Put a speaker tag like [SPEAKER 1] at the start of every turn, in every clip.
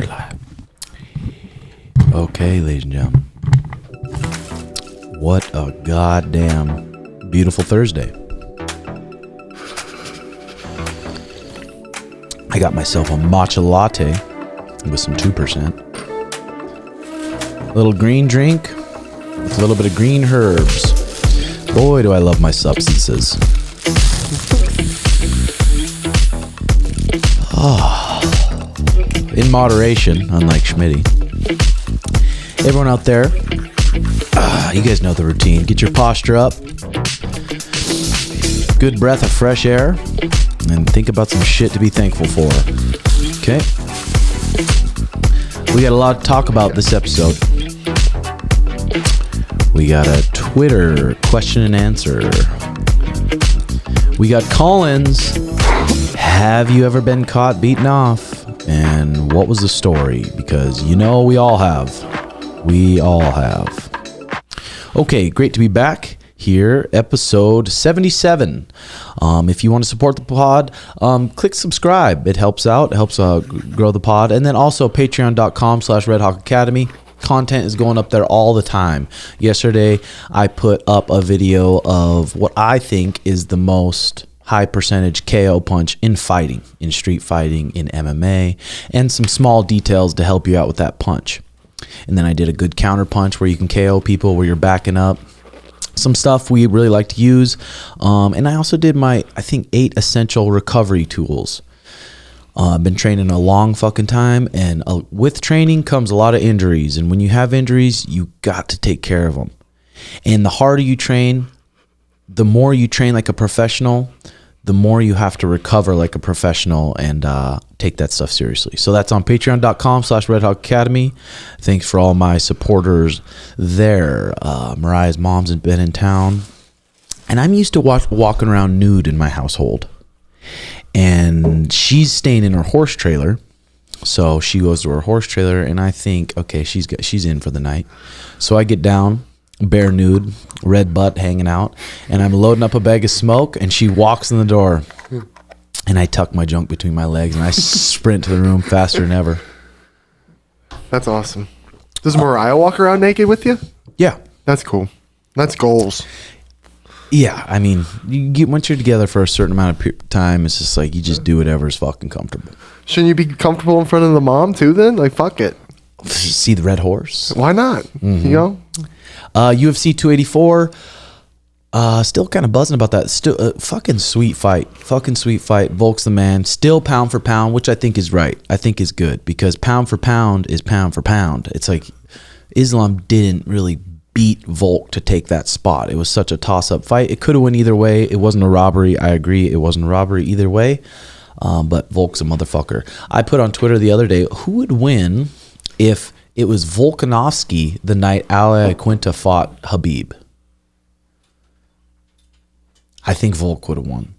[SPEAKER 1] We're live. Okay, ladies and gentlemen. What a goddamn beautiful Thursday. I got myself a matcha latte with some 2%. A little green drink with a little bit of green herbs. Boy, do I love my substances. In moderation, unlike Schmitty. Everyone out there, you guys know the routine. Get your posture up. Good breath of fresh air. And think about some shit to be thankful for. Okay? We got a lot to talk about this episode. We got a Twitter question and answer. We got call-ins. Have you ever been caught beating off? And what was the story? Because you know we all have. We all have. Okay, great to be back here. Episode 77. If you want to support the pod, click subscribe. It helps out. It helps grow the pod. And then also patreon.com/redhawkacademy. Content is going up there all the time. Yesterday, I put up a video of what I think is the most high percentage KO punch in fighting, in street fighting, in MMA, and some small details to help you out with that punch. And then I did a good counter punch where you can KO people where you're backing up. Some stuff we really like to use. And I also did my, I think, 8 essential recovery tools. I've been training a long fucking time, and with training comes a lot of injuries. And when you have injuries, you got to take care of them. And the harder you train, the more you train like a professional, the more you have to recover like a professional and take that stuff seriously. So that's on patreon.com/redhawkacademy. Thanks for all my supporters there. Mariah's mom's been in town. And I'm used to walking around nude in my household. And she's staying in her horse trailer. So she goes to her horse trailer, and I think, okay, she's in for the night. So I get down, bare nude, red butt hanging out, and I'm loading up a bag of smoke, and she walks in the door, and I tuck my junk between my legs, and I sprint to the room faster than ever.
[SPEAKER 2] That's awesome. Does Mariah walk around naked with you?
[SPEAKER 1] Yeah.
[SPEAKER 2] That's cool. That's goals.
[SPEAKER 1] Yeah, I mean, once you're together for a certain amount of time, it's just like you just do whatever's fucking comfortable.
[SPEAKER 2] Shouldn't you be comfortable in front of the mom too then? Like, fuck it.
[SPEAKER 1] See the red horse?
[SPEAKER 2] Why not? Mm-hmm. You know?
[SPEAKER 1] UFC 284. Still kind of buzzing about that. Still, fucking sweet fight. Fucking sweet fight. Volk's the man. Still pound for pound, which I think is right. I think is good because pound for pound is pound for pound. It's like Islam didn't really beat Volk to take that spot. It was such a toss-up fight. It could have went either way. It wasn't a robbery. I agree. It wasn't a robbery either way. But Volk's a motherfucker. I put on Twitter the other day, who would win if it was Volkanovski the night Ali Quinta fought Khabib? I think Volk would have won.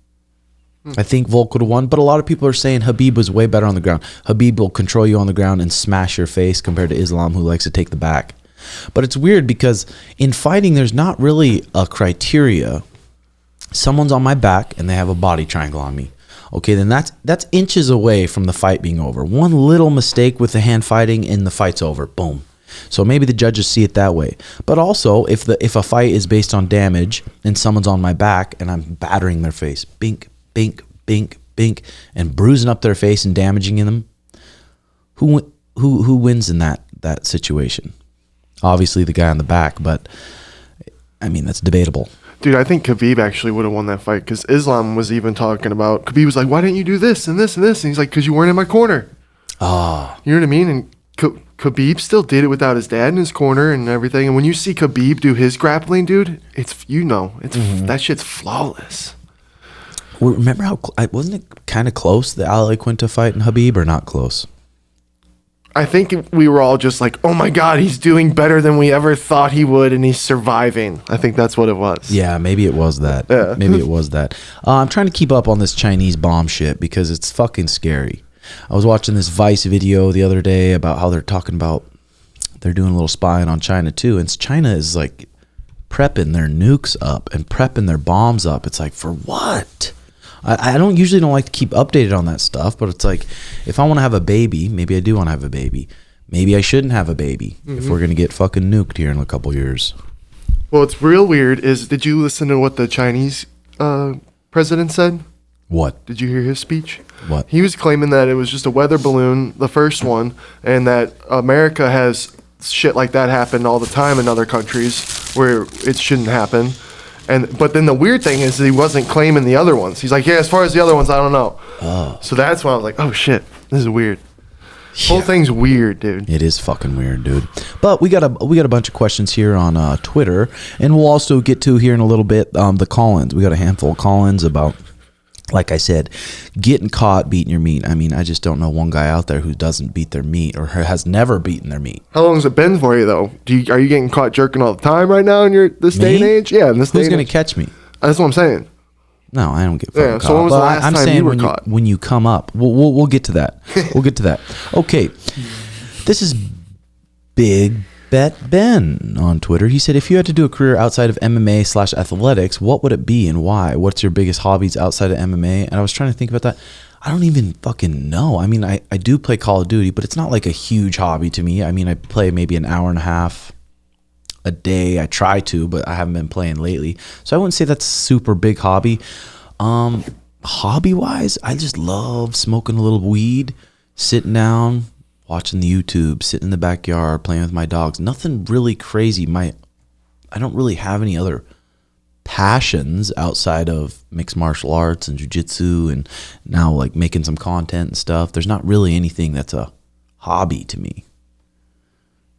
[SPEAKER 1] I think Volk would have won, but a lot of people are saying Khabib was way better on the ground. Khabib will control you on the ground and smash your face compared to Islam, who likes to take the back. But it's weird because in fighting, there's not really a criteria. Someone's on my back and they have a body triangle on me. Okay, then that's inches away from the fight being over. One little mistake with the hand fighting and the fight's over. Boom. So maybe the judges see it that way. But also, if a fight is based on damage and someone's on my back and I'm battering their face, bink, bink, bink, bink, and bruising up their face and damaging them, who wins in that situation? Obviously the guy on the back, but I mean, that's debatable.
[SPEAKER 2] Dude, I think Khabib actually would have won that fight because Islam was even talking about, Khabib was like, why didn't you do this and this and this? And he's like, because you weren't in my corner.
[SPEAKER 1] Oh.
[SPEAKER 2] You know what I mean? And Khabib still did it without his dad in his corner and everything. And when you see Khabib do his grappling, dude, that shit's flawless.
[SPEAKER 1] Well, remember how, wasn't it kind of close, the Ali Quinta fight and Khabib, or not close?
[SPEAKER 2] I think we were all just like, oh my God, he's doing better than we ever thought he would, and he's surviving. I think that's what it was.
[SPEAKER 1] Yeah, maybe it was that.
[SPEAKER 2] Yeah.
[SPEAKER 1] Maybe it was that. I'm trying to keep up on this Chinese bomb shit because it's fucking scary. I was watching this Vice video the other day about how they're talking about they're doing a little spying on China too, and China is like prepping their nukes up and prepping their bombs up. It's like, for what? I don't usually don't like to keep updated on that stuff, but it's like if I want to have a baby, maybe I do want to have a baby. Maybe I shouldn't have a baby if we're gonna get fucking nuked here in a couple years.
[SPEAKER 2] Well, what's real weird is, did you listen to what the Chinese president said?
[SPEAKER 1] What?
[SPEAKER 2] Did you hear his speech?
[SPEAKER 1] What?
[SPEAKER 2] He was claiming that it was just a weather balloon, the first one, and that America has shit like that happen all the time in other countries where it shouldn't happen. But then the weird thing is that he wasn't claiming the other ones. He's like, yeah, as far as the other ones, I don't know.
[SPEAKER 1] Oh.
[SPEAKER 2] So that's why I was like, oh shit, this is weird. Whole thing's weird, dude.
[SPEAKER 1] It is fucking weird, dude. But we got a bunch of questions here on Twitter, and we'll also get to here in a little bit the call-ins. We got a handful of call-ins about, like I said, getting caught beating your meat. I mean, I just don't know one guy out there who doesn't beat their meat or has never beaten their meat.
[SPEAKER 2] How long has it been for you, though? Are you getting caught jerking all the time right now in this day and age? Yeah, in this day
[SPEAKER 1] Who's
[SPEAKER 2] and
[SPEAKER 1] going
[SPEAKER 2] age.
[SPEAKER 1] to catch me?
[SPEAKER 2] That's what I'm saying.
[SPEAKER 1] No, I don't get fucking caught.
[SPEAKER 2] So when was the
[SPEAKER 1] But
[SPEAKER 2] last
[SPEAKER 1] I'm
[SPEAKER 2] time
[SPEAKER 1] saying
[SPEAKER 2] you were caught?
[SPEAKER 1] when you come up, we'll get to that. We'll get to that. Okay, this is Big Bet Ben on Twitter. He said, if you had to do a career outside of MMA/athletics, what would it be and why? What's your biggest hobbies outside of MMA? And I was trying to think about that. I don't even fucking know. I mean, I do play Call of Duty, but it's not like a huge hobby to me. I mean, I play maybe an hour and a half a day. I try to, but I haven't been playing lately. So I wouldn't say that's a super big hobby. Hobby wise, I just love smoking a little weed, sitting down, watching the YouTube, sitting in the backyard, playing with my dogs. Nothing really crazy. I don't really have any other passions outside of mixed martial arts and jiu-jitsu and now like making some content and stuff. There's not really anything that's a hobby to me.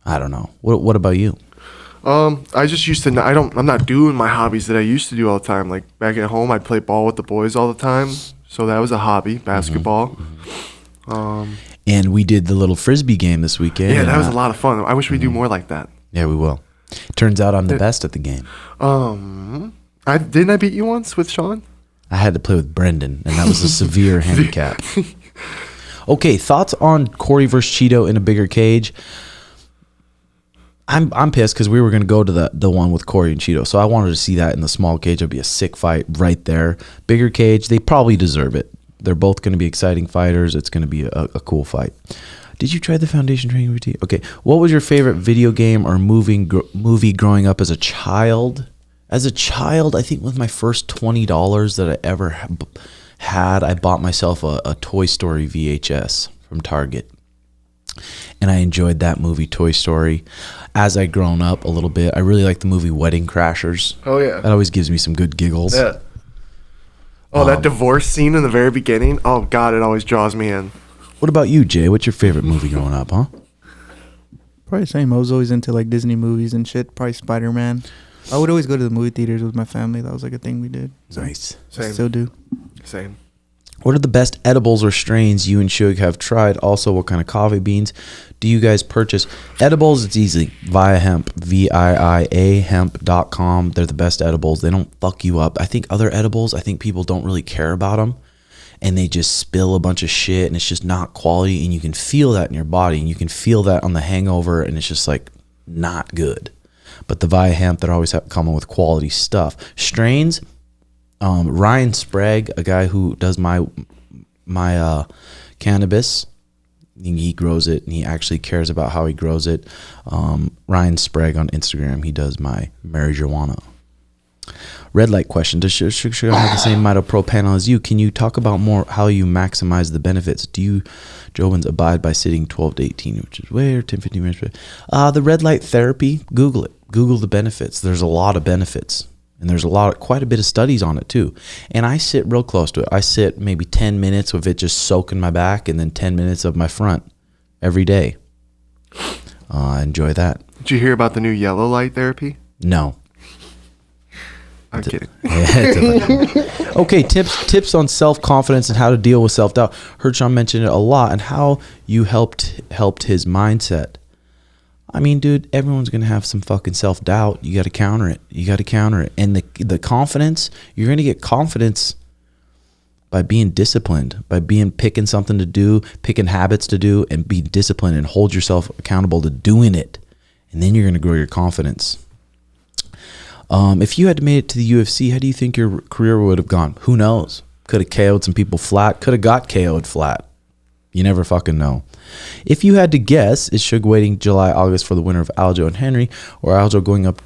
[SPEAKER 1] I don't know. What about you?
[SPEAKER 2] I just used to. I'm not doing my hobbies that I used to do all the time. Like back at home, I'd play ball with the boys all the time. So that was a hobby, basketball.
[SPEAKER 1] And we did the little frisbee game this weekend.
[SPEAKER 2] Yeah, that was a lot of fun. I wish we do more like that.
[SPEAKER 1] Yeah, we will. Turns out I'm the best at the game.
[SPEAKER 2] Didn't I beat you once with Sean?
[SPEAKER 1] I had to play with Brendan, and that was a severe handicap. Okay, thoughts on Corey versus Cheeto in a bigger cage? I'm pissed because we were going to go to the one with Corey and Cheeto, so I wanted to see that in the small cage. It'd be a sick fight right there. Bigger cage, they probably deserve it. They're both going to be exciting fighters. It's going to be a cool fight. Did you try the foundation training routine? Okay, what was your favorite video game or movie growing up as a child? As a child, I think with my first $20 that I ever had, I bought myself a Toy Story VHS from Target. And I enjoyed that movie, Toy Story. As I grown up a little bit, I really like the movie Wedding Crashers.
[SPEAKER 2] Oh, yeah.
[SPEAKER 1] That always gives me some good giggles.
[SPEAKER 2] Yeah. Oh, that divorce scene in the very beginning. Oh, God, it always draws me in.
[SPEAKER 1] What about you, Jay? What's your favorite movie growing up, huh?
[SPEAKER 3] Probably the same. I was always into like Disney movies and shit. Probably Spider-Man. I would always go to the movie theaters with my family. That was like a thing we did.
[SPEAKER 1] Nice.
[SPEAKER 2] Same.
[SPEAKER 3] Still do.
[SPEAKER 2] Same.
[SPEAKER 1] What are the best edibles or strains you and Shug have tried? Also, what kind of coffee beans do you guys purchase? Edibles, it's easy. Via Hemp, VIIA hemp.com. They're the best edibles. They don't fuck you up. I think other edibles, I think people don't really care about them. And they just spill a bunch of shit and it's just not quality. And you can feel that in your body. And you can feel that on the hangover. And it's just like not good. But the Via Hemp, they're always coming with quality stuff. Strains, Ryan Sprague, a guy who does my cannabis, he grows it and he actually cares about how he grows it. Ryan Sprague on Instagram, he does my marijuana. Red light question: does Sugar have the same Mitopro panel as you? Can you talk about more how you maximize the benefits? Do you, Jobins, abide by sitting 12 to 18, which is where 10, 15 minutes? The red light therapy, Google it. Google the benefits. There's a lot of benefits. And there's quite a bit of studies on it too. And I sit real close to it. I sit maybe 10 minutes of it just soaking my back and then 10 minutes of my front every day. I enjoy that.
[SPEAKER 2] Did you hear about the new yellow light therapy?
[SPEAKER 1] No.
[SPEAKER 2] I'm kidding.
[SPEAKER 1] Okay, tips on self-confidence and how to deal with self-doubt. Hershon mentioned it a lot and how you helped his mindset. I mean, dude, everyone's going to have some fucking self-doubt. You got to counter it. And the confidence, you're going to get confidence by being disciplined, by picking something to do, picking habits to do, and be disciplined and hold yourself accountable to doing it. And then you're going to grow your confidence. If you had made it to the UFC, how do you think your career would have gone? Who knows? Could have KO'd some people flat. Could have got KO'd flat. You never fucking know. If you had to guess, is Suge waiting July, August for the winner of Aljo and Henry, or Aljo going up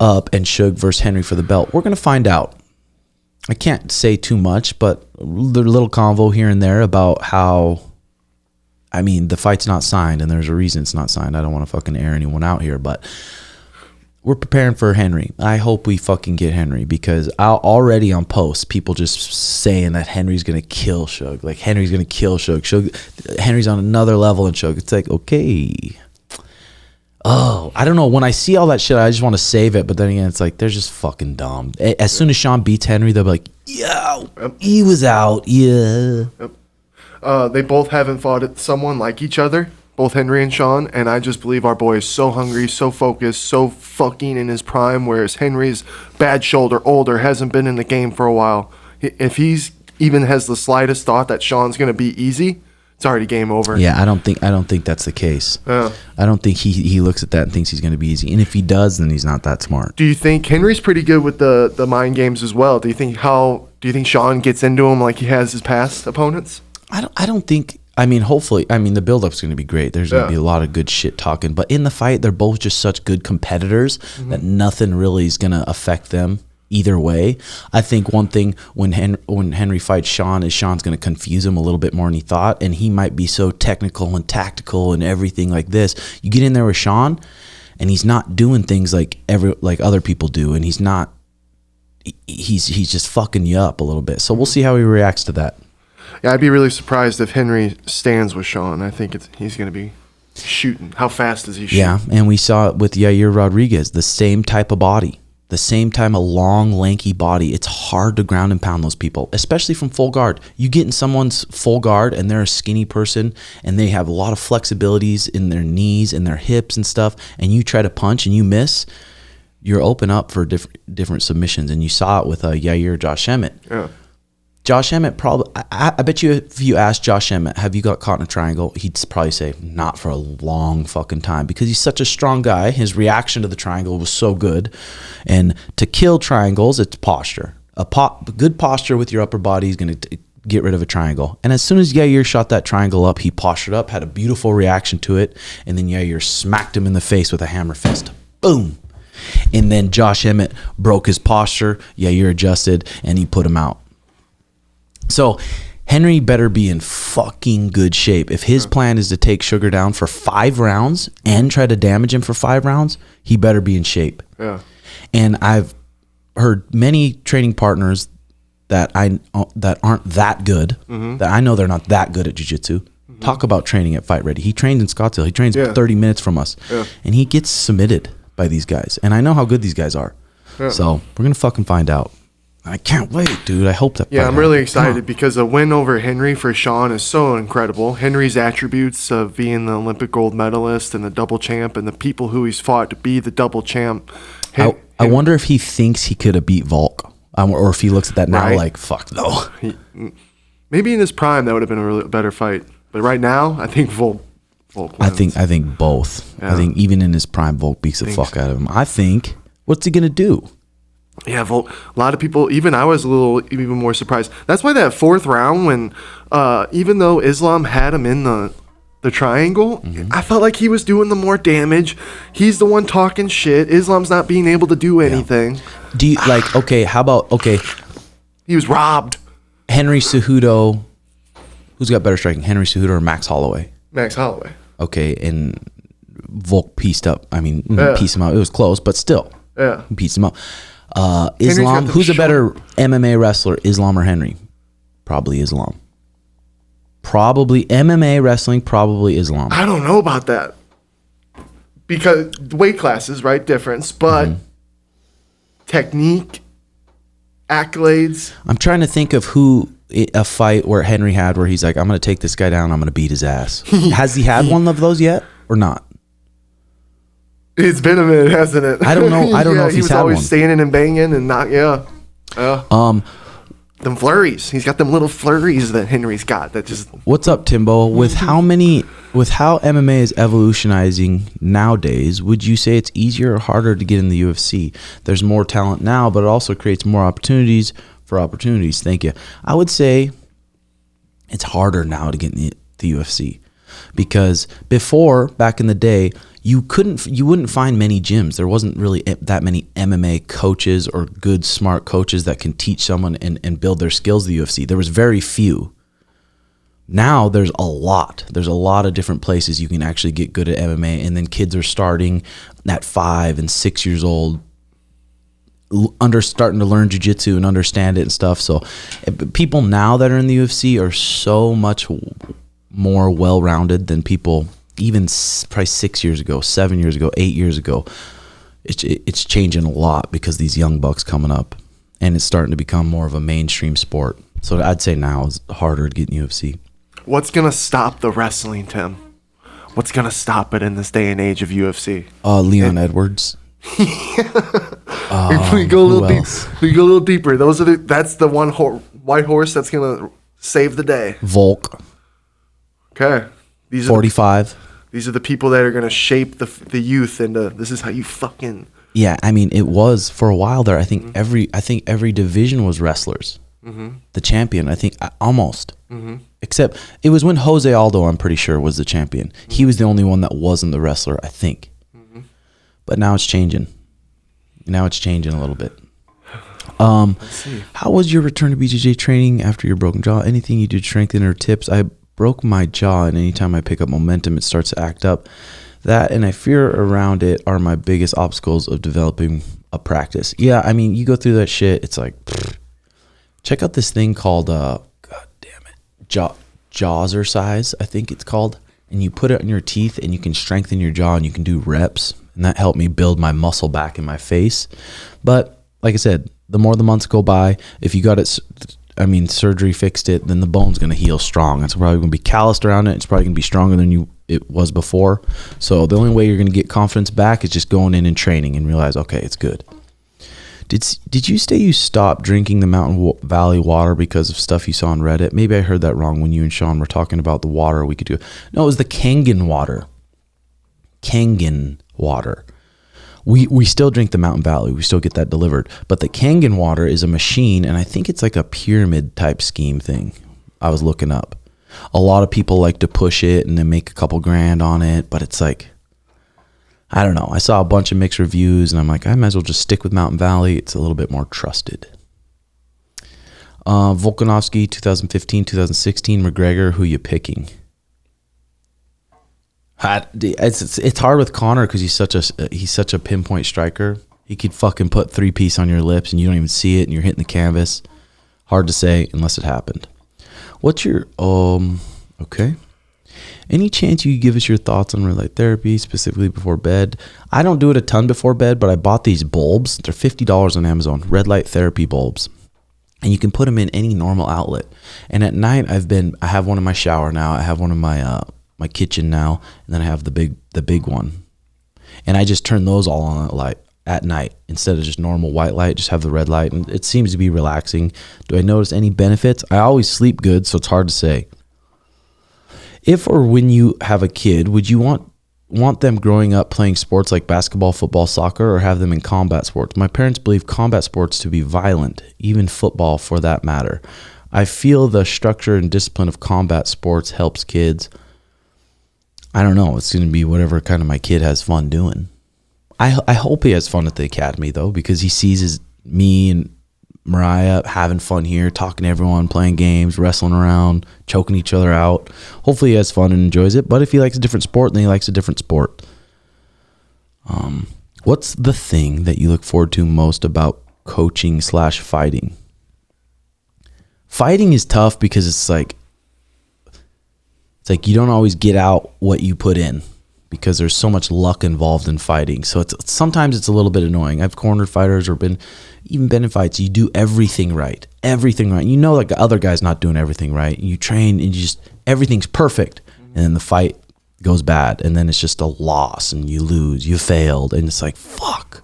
[SPEAKER 1] and Suge versus Henry for the belt? We're going to find out. I can't say too much, but a little convo here and there about how, I mean, the fight's not signed, and there's a reason it's not signed. I don't want to fucking air anyone out here, but we're preparing for Henry. I hope we fucking get Henry, because already on posts, people just saying that Henry's going to kill Suge. Like, Henry's going to kill Suge. Henry's on another level in Suge. It's like, okay. Oh, I don't know. When I see all that shit, I just want to save it. But then again, it's like, they're just fucking dumb. As soon as Sean beats Henry, they'll be like, yeah, he was out. Yeah.
[SPEAKER 2] Yep. They both haven't fought at someone like each other, both Henry and Sean. And I just believe our boy is so hungry, so focused, so fucking in his prime. Whereas Henry's bad shoulder, older, hasn't been in the game for a while. If he's even has the slightest thought that Sean's going to be easy, it's already game over.
[SPEAKER 1] Yeah, I don't think that's the case. I don't think he looks at that and thinks he's going to be easy. And if he does, then he's not that smart.
[SPEAKER 2] Do you think Henry's pretty good with the mind games as well? Do you think Sean gets into him like he has his past opponents?
[SPEAKER 1] I don't think. I mean, hopefully. I mean, the build-up's going to be great. There's going to be a lot of good shit talking. But in the fight, they're both just such good competitors that nothing really is going to affect them either way. I think one thing when Henry fights Sean is Sean's going to confuse him a little bit more than he thought, and he might be so technical and tactical and everything like this. You get in there with Sean, and he's not doing things like other people do, and he's just fucking you up a little bit. So we'll see how he reacts to that.
[SPEAKER 2] Yeah, I'd be really surprised if Henry stands with Sean. I think he's going to be shooting. How fast is he shooting?
[SPEAKER 1] Yeah, and we saw it with Yair Rodriguez, the same type of body. The same time, a long, lanky body. It's hard to ground and pound those people, especially from full guard. You get in someone's full guard and they're a skinny person and they have a lot of flexibilities in their knees and their hips and stuff, and you try to punch and you miss, you're open up for different submissions. And you saw it with Yair Josh Emmett. Yeah. Josh Emmett probably, I bet you if you ask Josh Emmett, have you got caught in a triangle? He'd probably say not for a long fucking time, because he's such a strong guy. His reaction to the triangle was so good. And to kill triangles, it's posture. Good posture with your upper body is going to get rid of a triangle. And as soon as Yair shot that triangle up, he postured up, had a beautiful reaction to it, and then Yair smacked him in the face with a hammer fist. Boom. And then Josh Emmett broke his posture, Yair adjusted, and he put him out. So Henry better be in fucking good shape. If his plan is to take Sugar down for 5 rounds and try to damage him for 5 rounds, he better be in shape. Yeah. And I've heard many training partners that aren't that good, that I know they're not that good at jiu-jitsu, talk about training at Fight Ready. He trained in Scottsdale. He trains 30 minutes from us. Yeah. And he gets submitted by these guys. And I know how good these guys are. Yeah. So we're going to fucking find out. I can't wait, dude. I hope that.
[SPEAKER 2] Yeah, I'm really excited because a win over Henry for Sean is so incredible. Henry's attributes of being the Olympic gold medalist and the double champ and the people who he's fought to be the double champ.
[SPEAKER 1] I wonder if he thinks he could have beat Volk, or if he looks at that now like, fuck no.
[SPEAKER 2] Maybe in his prime that would have been a really better fight, but right now I think Volk wins.
[SPEAKER 1] I think both. Yeah. I think even in his prime, Volk beats the fuck out of him. I think, what's he gonna do?
[SPEAKER 2] Yeah, Volk. A lot of people, even I was even more surprised. That's why that 4th round, when even though Islam had him in the triangle, I felt like he was doing the more damage. He's the one talking shit. Islam's not being able to do anything.
[SPEAKER 1] Do you how about
[SPEAKER 2] he was robbed.
[SPEAKER 1] Henry Cejudo, who's got better striking, Henry Cejudo or Max Holloway?
[SPEAKER 2] Max Holloway.
[SPEAKER 1] Okay, and Volk pieced him out. It was close, but still. Yeah. He pieced him out. Islam, who's a better MMA wrestler, Islam or Henry? Probably Islam. Probably MMA wrestling, probably Islam.
[SPEAKER 2] I don't know about that. Because weight classes, right? Difference, but technique, accolades.
[SPEAKER 1] I'm trying to think of a fight where Henry had where he's like, I'm going to take this guy down, I'm going to beat his ass. Has he had one of those yet or not?
[SPEAKER 2] It's been a minute, hasn't it?
[SPEAKER 1] I don't know. I don't know if he's had one.
[SPEAKER 2] He was always standing and banging and not. Them flurries. He's got them little flurries that Henry's got. That just.
[SPEAKER 1] What's up, Timbo? With how MMA is evolutionizing nowadays, would you say it's easier or harder to get in the UFC? There's more talent now, but it also creates more opportunities for opportunities. Thank you. I would say it's harder now to get in the UFC because before, back in the day, you wouldn't find many gyms. There wasn't really that many MMA coaches or good, smart coaches that can teach someone and build their skills in the UFC. There was very few. Now there's a lot. There's a lot of different places you can actually get good at MMA, and then kids are starting at 5 and 6 years old, starting to learn jiu-jitsu and understand it and stuff. So people now that are in the UFC are so much more well-rounded than people even probably 6 years ago, 7 years ago, 8 years ago. It's changing a lot because these young bucks coming up, and it's starting to become more of a mainstream sport. So I'd say now is harder to get in UFC.
[SPEAKER 2] What's going to stop the wrestling, Tim? What's going to stop it in this day and age of UFC?
[SPEAKER 1] Leon Edwards.
[SPEAKER 2] We go a little deeper. That's the one white horse that's going to save the day.
[SPEAKER 1] Volk.
[SPEAKER 2] Okay. These
[SPEAKER 1] 45.
[SPEAKER 2] These are the people that are going to shape the youth into this is how you fucking.
[SPEAKER 1] Yeah, I mean, it was for a while there. I think every division was wrestlers. Mm-hmm. The champion, I think, almost. Mm-hmm. Except it was when Jose Aldo, I'm pretty sure, was the champion. Mm-hmm. He was the only one that wasn't the wrestler, I think. Mm-hmm. But now it's changing. Now it's changing a little bit. Let's see. How was your return to BJJ training after your broken jaw? Anything you did strengthen or tips? I broke my jaw, and anytime I pick up momentum, it starts to act up. That and I fear around it are my biggest obstacles of developing a practice. Yeah, I mean, you go through that shit. It's like, check out this thing called, God damn it, Jawzrsize, I think it's called. And you put it on your teeth, and you can strengthen your jaw, and you can do reps. And that helped me build my muscle back in my face. But like I said, the more the months go by, if you got it, surgery fixed it, then the bone's going to heal strong. It's probably going to be calloused around it. It's probably going to be stronger than it was before. So the only way you're going to get confidence back is just going in and training and realize, okay, it's good. Did you say you stopped drinking the Mountain Valley water because of stuff you saw on Reddit? Maybe I heard that wrong when you and Sean were talking about the water we could do. No, it was the Kangen water. Kangen water. We still drink the Mountain Valley. We still get that delivered. But the Kangen water is a machine, and I think it's like a pyramid type scheme thing. I was looking up. A lot of people like to push it and then make a couple grand on it, but it's like, I don't know. I saw a bunch of mixed reviews, and I'm like, I might as well just stick with Mountain Valley. It's a little bit more trusted. Volkanovski, 2015, 2016. McGregor, who you picking? It's hard with Conor because he's such a pinpoint striker. He could fucking put 3-piece on your lips, and you don't even see it, and you're hitting the canvas. Hard to say unless it happened. What's your okay? Any chance you could give us your thoughts on red light therapy, specifically before bed? I don't do it a ton before bed, but I bought these bulbs. They're $50 on Amazon, red light therapy bulbs. And you can put them in any normal outlet. And at night, I have one in my shower now. I have one in my my kitchen now, and then I have the big one. And I just turn those all on at night instead of just normal white light. Just have the red light, and it seems to be relaxing. Do I notice any benefits? I always sleep good, so it's hard to say. If or when you have a kid, would you want them growing up playing sports like basketball, football, soccer, or have them in combat sports? My parents believe combat sports to be violent, even football for that matter. I feel the structure and discipline of combat sports helps kids. I don't know. It's going to be whatever kind of my kid has fun doing. I hope he has fun at the academy, though, because he sees me and Mariah having fun here, talking to everyone, playing games, wrestling around, choking each other out. Hopefully he has fun and enjoys it. But if he likes a different sport, then he likes a different sport. What's the thing that you look forward to most about coaching / fighting? Fighting is tough because it's like you don't always get out what you put in because there's so much luck involved in fighting. So sometimes it's a little bit annoying. I've cornered fighters or been in fights. You do everything right. You know, like the other guy's not doing everything right. You train and everything's perfect. And then the fight goes bad. And then it's just a loss and you lose. You failed. And it's like, fuck.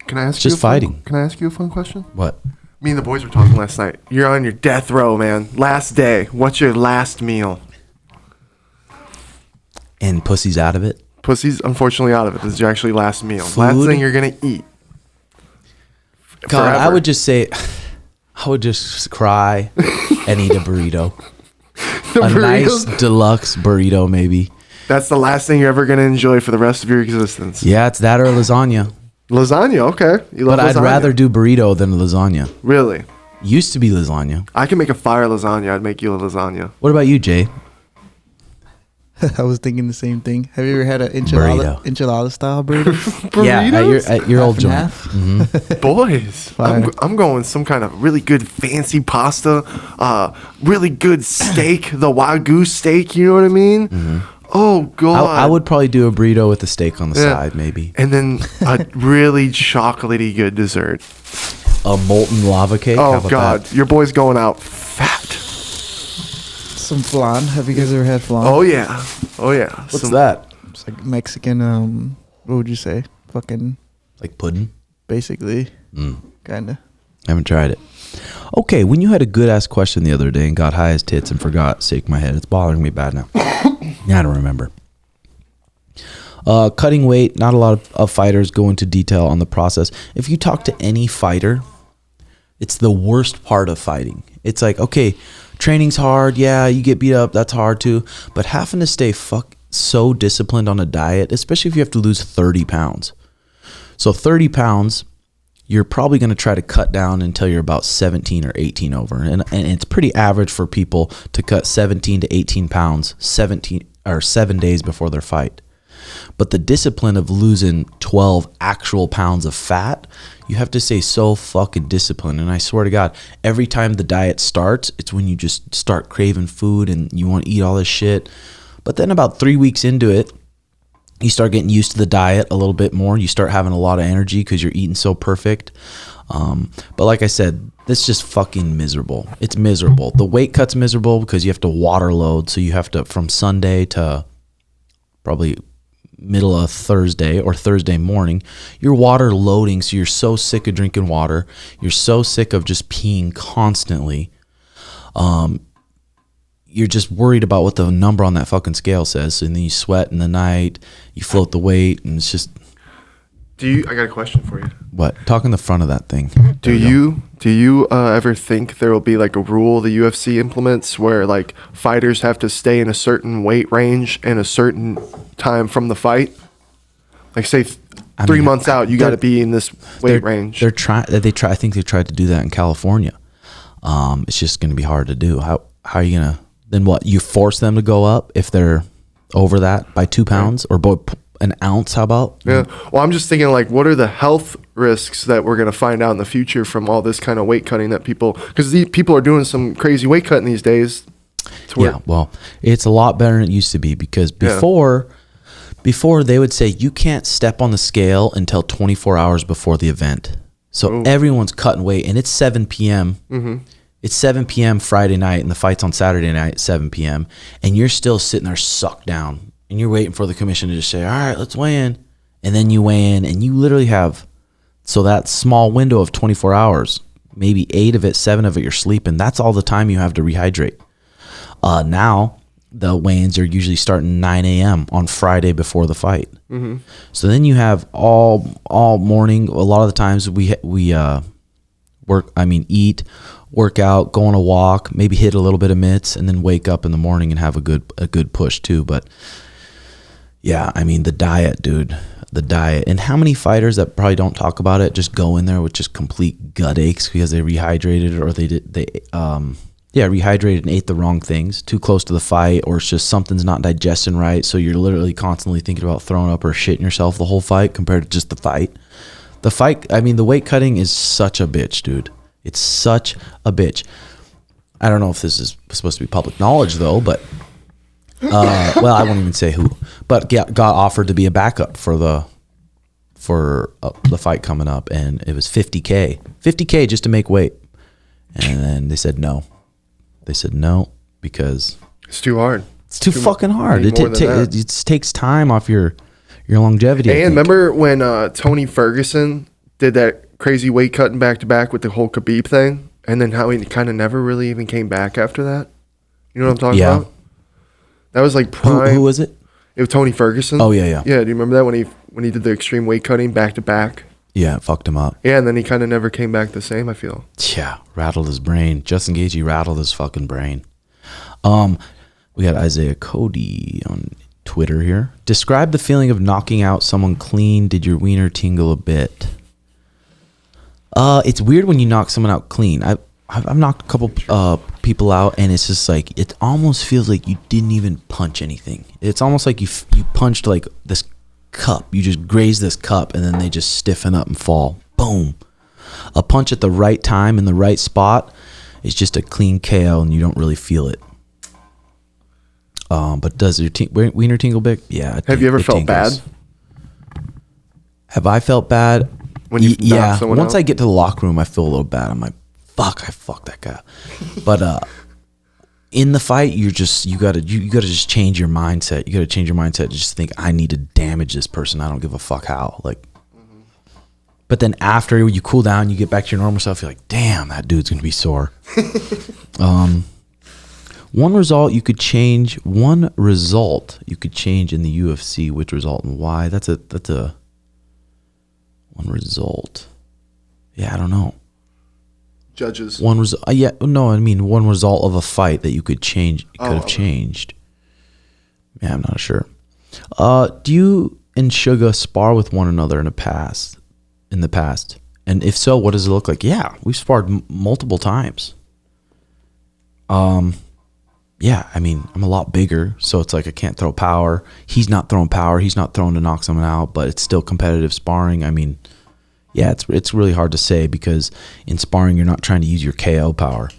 [SPEAKER 2] Can I ask
[SPEAKER 1] you fighting.
[SPEAKER 2] Can I ask you a fun question?
[SPEAKER 1] What?
[SPEAKER 2] Me and the boys were talking last night. You're on your death row, man. Last day. What's your last meal?
[SPEAKER 1] And pussy's out of it?
[SPEAKER 2] Pussy's unfortunately out of it. This is your actually last meal.
[SPEAKER 1] Food?
[SPEAKER 2] Last thing you're going to eat.
[SPEAKER 1] God,
[SPEAKER 2] Forever.
[SPEAKER 1] I would just say, I would just cry and eat a burrito.
[SPEAKER 2] The
[SPEAKER 1] A
[SPEAKER 2] burritos?
[SPEAKER 1] nice deluxe burrito, maybe.
[SPEAKER 2] That's the last thing you're ever going to enjoy for the rest of your existence.
[SPEAKER 1] Yeah, it's that or lasagna.
[SPEAKER 2] Lasagna, okay. You love
[SPEAKER 1] But I'd
[SPEAKER 2] lasagna.
[SPEAKER 1] rather do burrito than lasagna.
[SPEAKER 2] Really?
[SPEAKER 1] Used to be lasagna.
[SPEAKER 2] I can make a fire lasagna. I'd make you a lasagna.
[SPEAKER 1] What about you, Jay?
[SPEAKER 3] I was thinking the same thing. Have you ever had an
[SPEAKER 1] Burrito.
[SPEAKER 3] enchilada style burrito?
[SPEAKER 2] Burritos?
[SPEAKER 1] at your old
[SPEAKER 3] Half and
[SPEAKER 1] joint.
[SPEAKER 3] half?
[SPEAKER 2] Boys, I'm going some kind of really good fancy pasta, really good steak, the Wagyu steak, you know what I mean? Oh, God.
[SPEAKER 1] I would probably do a burrito with a steak on the side, maybe.
[SPEAKER 2] And then a really chocolatey good dessert.
[SPEAKER 1] A molten lava cake. How
[SPEAKER 2] Oh,
[SPEAKER 1] about
[SPEAKER 2] God.
[SPEAKER 1] that?
[SPEAKER 2] Your boy's going out fat.
[SPEAKER 3] Some flan. Have you guys ever had flan?
[SPEAKER 2] Oh, yeah. Oh, yeah.
[SPEAKER 1] What's that?
[SPEAKER 3] It's like Mexican, what would you say? Fucking,
[SPEAKER 1] Like pudding?
[SPEAKER 3] basically. Kinda.
[SPEAKER 1] Haven't tried it. Okay, when you had a good ass question the other day and got high as tits and forgot, shake my head. It's bothering me bad now. I don't remember. Cutting weight. Not a lot of fighters go into detail on the process. If you talk to any fighter, it's the worst part of fighting. It's like, okay, training's hard. Yeah, you get beat up. That's hard too. But having to stay so disciplined on a diet, especially if you have to lose 30 pounds. So 30 pounds, you're probably going to try to cut down until you're about 17 or 18 over. And it's pretty average for people to cut 17 to 18 pounds 7 days before their fight. But the discipline of losing 12 actual pounds of fat, you have to stay so fucking disciplined. And I swear to God, every time the diet starts, it's when you just start craving food and you want to eat all this shit. But then about 3 weeks into it, you start getting used to the diet a little bit more. You start having a lot of energy because you're eating so perfect. But like I said, it's just fucking miserable. It's miserable. The weight cut's miserable because you have to water load. So you have to, from Sunday to probably middle of Thursday or Thursday morning, you're water loading. So you're so sick of drinking water. You're so sick of just peeing constantly. You're just worried about what the number on that fucking scale says. And then you sweat in the night, you float the weight, and it's just...
[SPEAKER 2] I got a question for you.
[SPEAKER 1] What? Talk in the front of that thing.
[SPEAKER 2] Do you ever think there will be like a rule the UFC implements where like fighters have to stay in a certain weight range and a certain time from the fight? Like say 3 months out, you got to be in this weight range.
[SPEAKER 1] I think they tried to do that in California. It's just going to be hard to do. How are you going to... Then what? You force them to go up if they're over that by 2 pounds or an ounce? How about?
[SPEAKER 2] Yeah. Well, I'm just thinking like, what are the health risks that we're going to find out in the future from all this kind of weight cutting that because these people are doing some crazy weight cutting these days.
[SPEAKER 1] Yeah. Well, it's a lot better than it used to be because before they would say you can't step on the scale until 24 hours before the event. So everyone's cutting weight and it's 7 p.m. Mm-hmm. It's 7 p.m. Friday night and the fight's on Saturday night at 7 p.m. And you're still sitting there sucked down and you're waiting for the commission to just say, all right, let's weigh in. And then you weigh in and you literally have, so that small window of 24 hours, maybe 7 of it you're sleeping. That's all the time you have to rehydrate. Now the weigh-ins are usually starting 9 a.m. on Friday before the fight. Mm-hmm. So then you have all morning. A lot of the times we eat, work out, go on a walk, maybe hit a little bit of mitts, and then wake up in the morning and have a good push too. But yeah, I mean the diet, dude, the diet. And how many fighters that probably don't talk about it just go in there with just complete gut aches because they rehydrated or they rehydrated and ate the wrong things too close to the fight, or it's just something's not digesting right. So you're literally constantly thinking about throwing up or shitting yourself the whole fight compared to just the fight. The weight cutting is such a bitch, dude. It's such a bitch. I don't know if this is supposed to be public knowledge though, but well, I won't even say who, but got offered to be a backup for the fight coming up, and it was $50K just to make weight, and then they said no. They said no because
[SPEAKER 2] it's too hard.
[SPEAKER 1] It's too fucking hard. It takes time off your longevity.
[SPEAKER 2] And remember when Tony Ferguson did that crazy weight cutting back to back with the whole Khabib thing, and then how he kind of never really even came back after that? You know what I'm talking about? That was like prime.
[SPEAKER 1] Who was it?
[SPEAKER 2] It was Tony Ferguson.
[SPEAKER 1] Oh yeah.
[SPEAKER 2] Yeah, do you remember that when he did the extreme weight cutting back to back?
[SPEAKER 1] Yeah, it fucked him up.
[SPEAKER 2] Yeah, and then he kind of never came back the same, I feel.
[SPEAKER 1] Yeah, rattled his brain. Justin Gaethje rattled his fucking brain. We got Isaiah Cody on Twitter here. Describe the feeling of knocking out someone clean. Did your wiener tingle a bit? It's weird when you knock someone out clean. I've knocked a couple people out, and it's just like it almost feels like you didn't even punch anything. It's almost like you punched like this cup. You just graze this cup, and then they just stiffen up and fall. Boom. A punch at the right time in the right spot is just a clean KO, and you don't really feel it. But does your wiener tingle big? Yeah.
[SPEAKER 2] Have you ever felt bad?
[SPEAKER 1] Have I felt bad?
[SPEAKER 2] When you knock someone
[SPEAKER 1] Once
[SPEAKER 2] out?
[SPEAKER 1] I get to the locker room, I feel a little bad. I'm like, fuck, I fucked that guy. But in the fight, you gotta just change your mindset. You gotta change your mindset to just think, I need to damage this person. I don't give a fuck how. Like, but then after you cool down, you get back to your normal self. You're like, damn, that dude's gonna be sore. One result you could change in the UFC. Which result and why? That's a one result. Yeah, I don't know.
[SPEAKER 2] Judges.
[SPEAKER 1] One result. One result of a fight that you could change. Could have changed. Yeah, I'm not sure. Do you and Suga spar with one another in the past? And if so, what does it look like? Yeah, we've sparred multiple times. Yeah, I mean, I'm a lot bigger, so it's like I can't throw power. He's not throwing power. He's not throwing to knock someone out, but it's still competitive sparring. I mean, yeah, it's really hard to say because in sparring, you're not trying to use your KO power.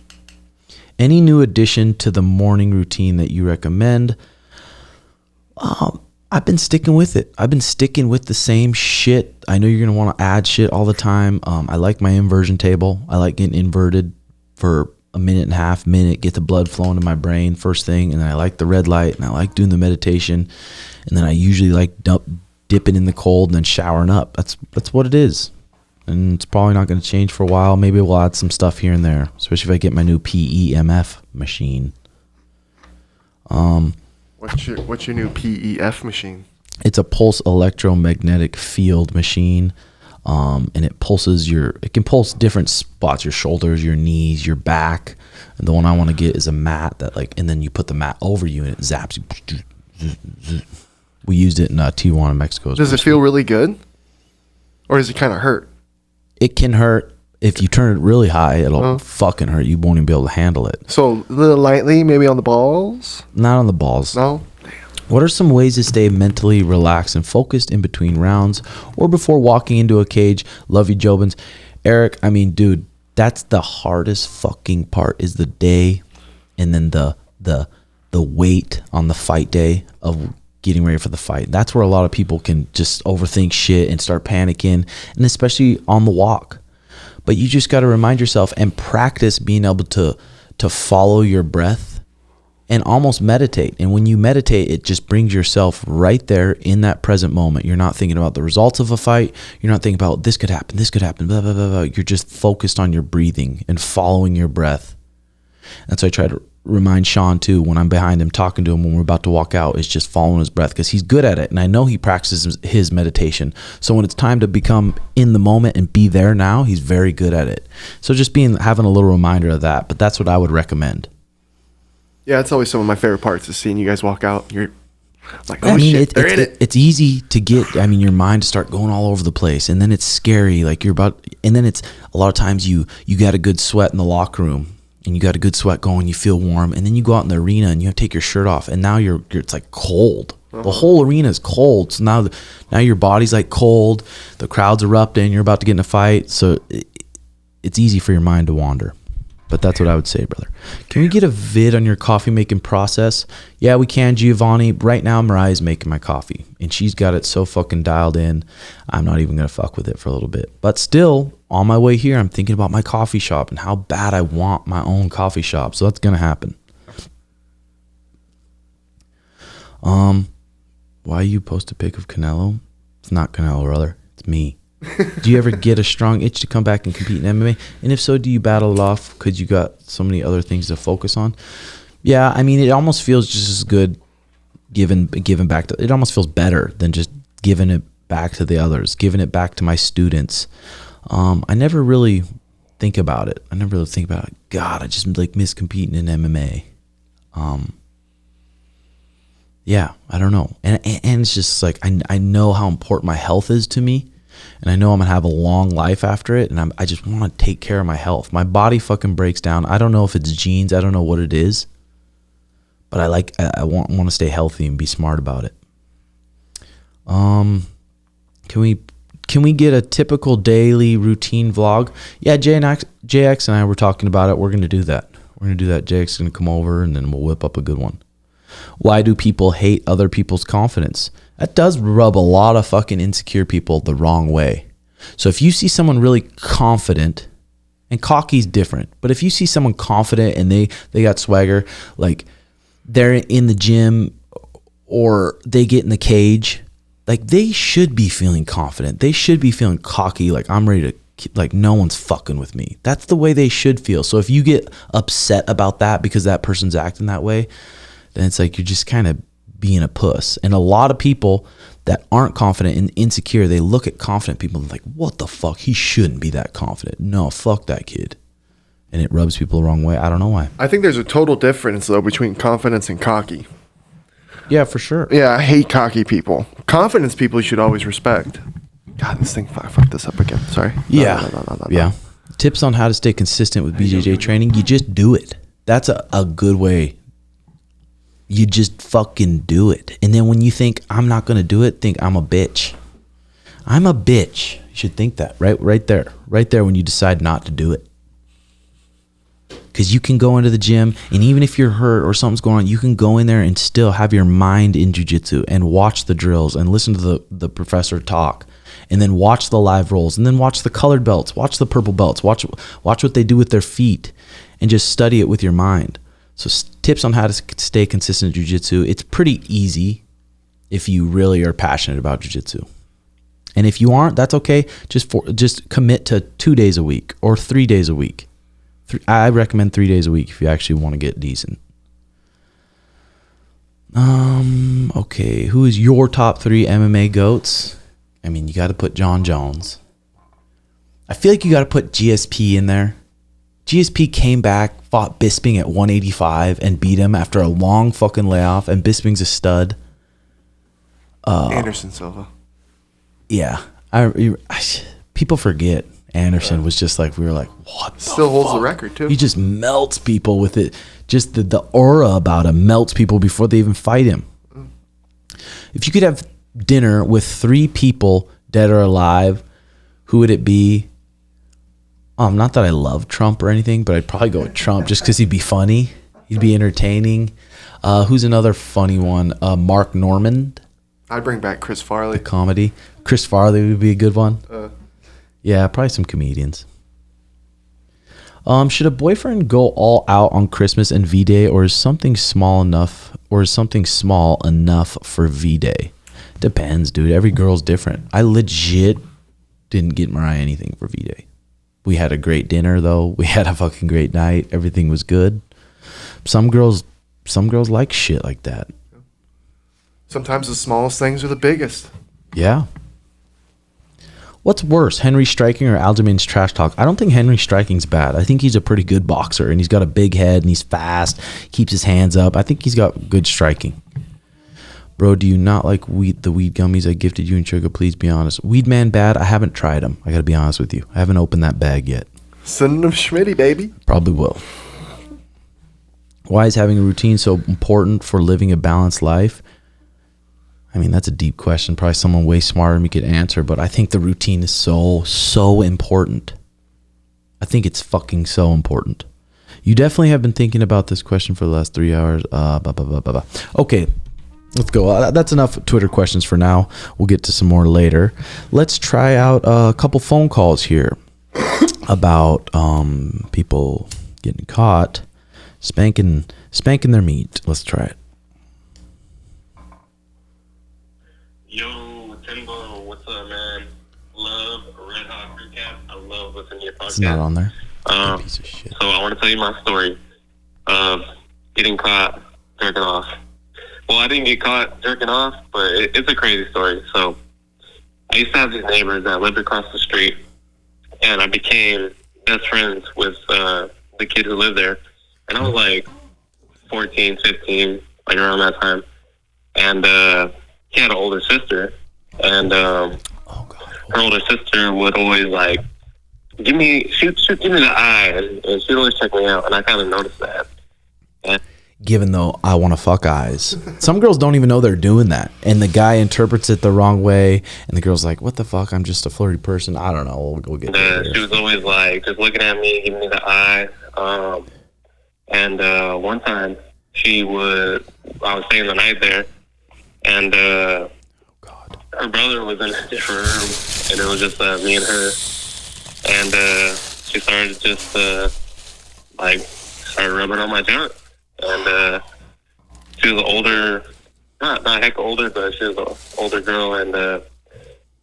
[SPEAKER 1] Any new addition to the morning routine that you recommend? I've been sticking with it. I've been sticking with the same shit. I know you're going to want to add shit all the time. I like my inversion table. I like getting inverted for a minute and a half, get the blood flowing to my brain first thing. And then I like the red light, and I like doing the meditation. And then I usually like dipping in the cold and then showering up. That's what it is. And it's probably not going to change for a while. Maybe we'll add some stuff here and there, especially if I get my new PEMF machine.
[SPEAKER 2] What's your new PEF machine?
[SPEAKER 1] It's a pulse electromagnetic field machine. And it can pulse different spots, your shoulders, your knees, your back. And the one I want to get is a mat and then you put the mat over you and it zaps you. We used it in Tijuana, Mexico.
[SPEAKER 2] Does it feel really good? Or does it kind of hurt?
[SPEAKER 1] It can hurt. If you turn it really high, it'll fucking hurt. You won't even be able to handle it.
[SPEAKER 2] So a little lightly, maybe on the balls?
[SPEAKER 1] Not on the balls.
[SPEAKER 2] No?
[SPEAKER 1] What are some ways to stay mentally relaxed and focused in between rounds or before walking into a cage? Love you, Jobins. Eric, I mean, dude, that's the hardest fucking part is the day and then the wait on the fight day of getting ready for the fight. That's where a lot of people can just overthink shit and start panicking, and especially on the walk. But you just got to remind yourself and practice being able to follow your breath and almost meditate. And when you meditate, it just brings yourself right there in that present moment. You're not thinking about the results of a fight. You're not thinking about this could happen, blah, blah, blah, blah. You're just focused on your breathing and following your breath. That's why I try to remind Sean too, when I'm behind him, talking to him when we're about to walk out, is just following his breath because he's good at it. And I know he practices his meditation. So when it's time to become in the moment and be there now, he's very good at it. So just having a little reminder of that. But that's what I would recommend.
[SPEAKER 2] Yeah, it's always some of my favorite parts is seeing you guys walk out. You're like, oh,
[SPEAKER 1] I mean,
[SPEAKER 2] shit, they're in it.
[SPEAKER 1] It's easy to get, your mind to start going all over the place. And then it's scary. Like and then it's a lot of times you got a good sweat in the locker room and you got a good sweat going, you feel warm. And then you go out in the arena and you have to take your shirt off. And now it's like cold. The whole arena is cold. So now your body's like cold. The crowd's erupting. You're about to get in a fight. So it's easy for your mind to wander. But that's what I would say, brother. Can we get a vid on your coffee making process? Yeah, we can, Giovanni. Right now, Mariah's making my coffee. And she's got it so fucking dialed in. I'm not even going to fuck with it for a little bit. But still, on my way here, I'm thinking about my coffee shop and how bad I want my own coffee shop. So that's going to happen. Why you post a pic of Canelo? It's not Canelo, brother. It's me. Do you ever get a strong itch to come back and compete in MMA? And if so, do you battle it off because you got so many other things to focus on? Yeah, I mean, it almost feels just as good giving back. It almost feels better than just giving it back to the others, giving it back to my students. I never really think about it. God, I just like miss competing in MMA. Yeah, I don't know. And it's just like, I know how important my health is to me. And I know I'm going to have a long life after it. And I just want to take care of my health. My body fucking breaks down. I don't know if it's genes. I don't know what it is. But I want to stay healthy and be smart about it. Can we get a typical daily routine vlog? Yeah, JX and I were talking about it. We're going to do that. JX is going to come over and then we'll whip up a good one. Why do people hate other people's confidence? That does rub a lot of fucking insecure people the wrong way. So if you see someone really confident, and cocky's different, but if you see someone confident and they got swagger, like they're in the gym or they get in the cage, like they should be feeling confident. They should be feeling cocky, like I'm ready to, like no one's fucking with me. That's the way they should feel. So if you get upset about that because that person's acting that way, then it's like you're just kind of being a puss. And a lot of people that aren't confident and insecure, they look at confident people and like, what the fuck? He shouldn't be that confident. No, fuck that kid. And it rubs people the wrong way. I don't know why.
[SPEAKER 2] I think there's a total difference though between confidence and cocky.
[SPEAKER 1] Yeah, for sure.
[SPEAKER 2] Yeah, I hate cocky people. Confidence people you should always respect. God, this thing, I fucked this up again. Sorry.
[SPEAKER 1] Yeah. Yeah. Tips on how to stay consistent with BJJ training. You just do it. That's a good way. You just fucking do it. And then when you think, I'm not going to do it, think I'm a bitch. I'm a bitch. You should think that right there. Right there when you decide not to do it. Because you can go into the gym, and even if you're hurt or something's going on, you can go in there and still have your mind in jiu-jitsu and watch the drills and listen to the professor talk. And then watch the live rolls. And then watch the colored belts. Watch the purple belts. Watch what they do with their feet. And just study it with your mind. So tips on how to stay consistent in jiu-jitsu. It's pretty easy if you really are passionate about jiu-jitsu. And if you aren't, that's okay. Just commit to 2 days a week or 3 days a week. I recommend 3 days a week if you actually want to get decent. Okay, who is your top 3 MMA GOATs? I mean, you got to put John Jones. I feel like you got to put GSP in there. GSP came back, fought Bisping at 185 and beat him after a long fucking layoff, and Bisping's a stud.
[SPEAKER 2] Anderson Silva.
[SPEAKER 1] Yeah. People forget Anderson was just like, we were like, what the
[SPEAKER 2] Still holds
[SPEAKER 1] fuck?
[SPEAKER 2] the record, too.
[SPEAKER 1] He just melts people with it. Just the aura about him melts people before they even fight him. If you could have dinner with 3 people, dead or alive, who would it be? Not that I love Trump or anything, but I'd probably go with Trump just because he'd be funny. He'd be entertaining. Who's another funny one? Mark Normand.
[SPEAKER 2] I'd bring back Chris Farley.
[SPEAKER 1] Comedy. Chris Farley would be a good one. Yeah, probably some comedians. Should a boyfriend go all out on Christmas and V-Day, or is something small enough for V-Day? Depends, dude. Every girl's different. I legit didn't get Mariah anything for V-Day. We had a great dinner though. We had a fucking great night. Everything was good. Some girls like shit like that.
[SPEAKER 2] Sometimes the smallest things are the biggest.
[SPEAKER 1] Yeah. What's worse, Henry striking or Aljamain's trash talk? I don't think Henry striking's bad. I think he's a pretty good boxer, and he's got a big head, and he's fast, keeps his hands up. I think he's got good striking. Bro, do you not like the weed gummies I gifted you and Sugar? Please be honest. Weed Man bad? I haven't tried them. I got to be honest with you. I haven't opened that bag yet.
[SPEAKER 2] Send them Schmitty, baby.
[SPEAKER 1] Probably will. Why is having a routine so important for living a balanced life? I mean, that's a deep question. Probably someone way smarter than me could answer, but I think the routine is so important. I think it's fucking so important. You definitely have been thinking about this question for the last 3 hours. Okay, let's go. That's enough Twitter questions for now. We'll get to some more later. Let's try out a couple phone calls here about people getting caught spanking their meat. Let's try it.
[SPEAKER 4] Yo, Timbo, what's up, man? Love Red Hot Recap. I love listening to your podcast.
[SPEAKER 1] It's not on there. Piece of shit.
[SPEAKER 4] So I want to tell you my story of getting caught jerking off. Well, I didn't get caught jerking off, but it's a crazy story. So I used to have these neighbors that lived across the street, and I became best friends with the kid who lived there. And I was like 14, 15, like around that time. And he had an older sister, and her older sister would always like give me the eye, and she'd always check me out, and I kind of noticed that. And
[SPEAKER 1] given though I want to fuck eyes. Some girls don't even know they're doing that, and the guy interprets it the wrong way, and the girl's like, what the fuck, I'm just a flirty person. I don't know, we'll get there.
[SPEAKER 4] She was always like just looking at me, giving me the eye. And one time I was staying the night there, and her brother was in a different room, and it was just me and her. And she started just started rubbing on my junk. And she was older, not heck older, but she was an older girl, and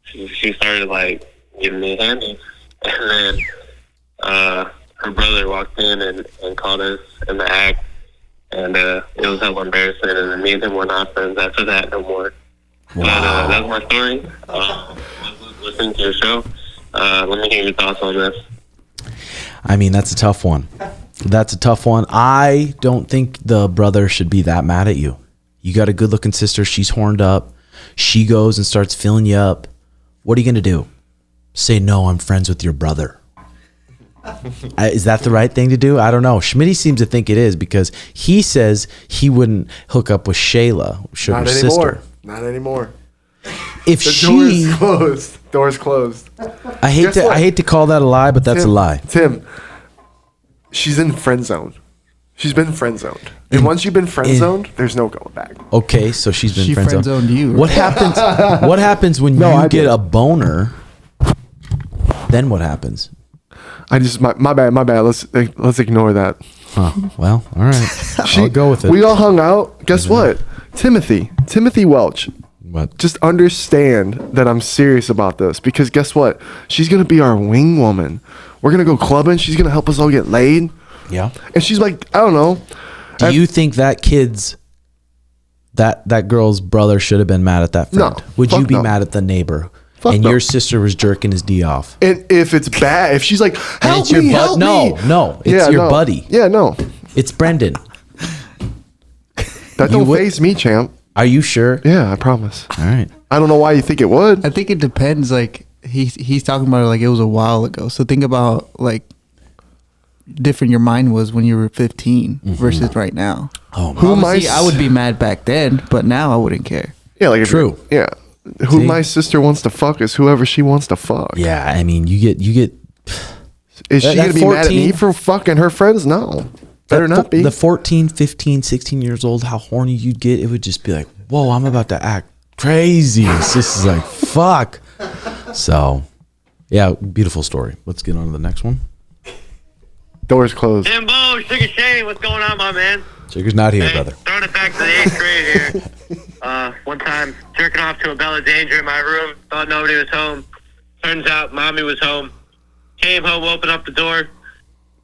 [SPEAKER 4] she started like giving me a handy. And then her brother walked in and caught us in the act, and it was hella embarrassing. And then me and him were not friends after that no more. Wow. But that's my story. Listening to your show. Let me hear your thoughts on this.
[SPEAKER 1] I mean, that's a tough one. I don't think the brother should be that mad at you. You got a good looking sister. She's horned up. She goes and starts filling you up. What are you going to do? Say, no, I'm friends with your brother. Is that the right thing to do? I don't know. Schmitty seems to think it is, because he says he wouldn't hook up with Shayla, Sugar's sister.
[SPEAKER 2] Not anymore.
[SPEAKER 1] If
[SPEAKER 2] Door's closed.
[SPEAKER 1] I hate to call that a lie, but that's a lie.
[SPEAKER 2] Tim, she's in friend zone. She's been friend zoned, and once you've been friend zoned, there's no going back.
[SPEAKER 1] Okay, so she's been friend zoned.
[SPEAKER 3] Friend-zoned you.
[SPEAKER 1] What happens? What happens when you get a boner? Then what happens?
[SPEAKER 2] My bad. Let's ignore that.
[SPEAKER 1] Huh. Well, all right. I'll go with it.
[SPEAKER 2] We all hung out. Guess what? Timothy Welch.
[SPEAKER 1] What?
[SPEAKER 2] Just understand that I'm serious about this, because guess what? She's gonna be our wing woman. We're gonna go clubbing. She's gonna help us all get laid.
[SPEAKER 1] Yeah.
[SPEAKER 2] And she's like, I don't know.
[SPEAKER 1] Do you think that that girl's brother should have been mad at that friend?
[SPEAKER 2] No.
[SPEAKER 1] Would you be
[SPEAKER 2] no.
[SPEAKER 1] mad at the neighbor?
[SPEAKER 2] Fuck
[SPEAKER 1] and
[SPEAKER 2] no.
[SPEAKER 1] your sister was jerking his D off.
[SPEAKER 2] And if it's bad, if she's like, help
[SPEAKER 1] it's your
[SPEAKER 2] me, help me.
[SPEAKER 1] No, it's your buddy.
[SPEAKER 2] Yeah, no.
[SPEAKER 1] It's Brendan.
[SPEAKER 2] That don't faze me, champ.
[SPEAKER 1] Are you sure?
[SPEAKER 2] Yeah, I promise.
[SPEAKER 1] All right.
[SPEAKER 2] I don't know why you think it would.
[SPEAKER 3] I think it depends. Like he's talking about it like it was a while ago. So think about like different your mind was when you were 15 versus right now.
[SPEAKER 1] Oh,
[SPEAKER 3] man. I would be mad back then, but now I wouldn't care.
[SPEAKER 2] Yeah, like
[SPEAKER 1] true.
[SPEAKER 2] Yeah. Who my sister wants to fuck is whoever she wants to fuck.
[SPEAKER 1] Yeah, I mean, you get.
[SPEAKER 2] Is she going to be mad at me for fucking her friends? No. Better not be.
[SPEAKER 1] The 14, 15, 16 years old, how horny you'd get, it would just be like, whoa, I'm about to act crazy. It's just like, fuck. So, yeah, beautiful story. Let's get on to the next one.
[SPEAKER 2] Door's closed.
[SPEAKER 4] Jimbo, Sugar Shane, what's going on, my man?
[SPEAKER 1] Sugar's not here, brother.
[SPEAKER 4] Throwing it back to the 8th grade here. One time, jerking off to a Bella Danger in my room. Thought nobody was home. Turns out, mommy was home. Came home, opened up the door.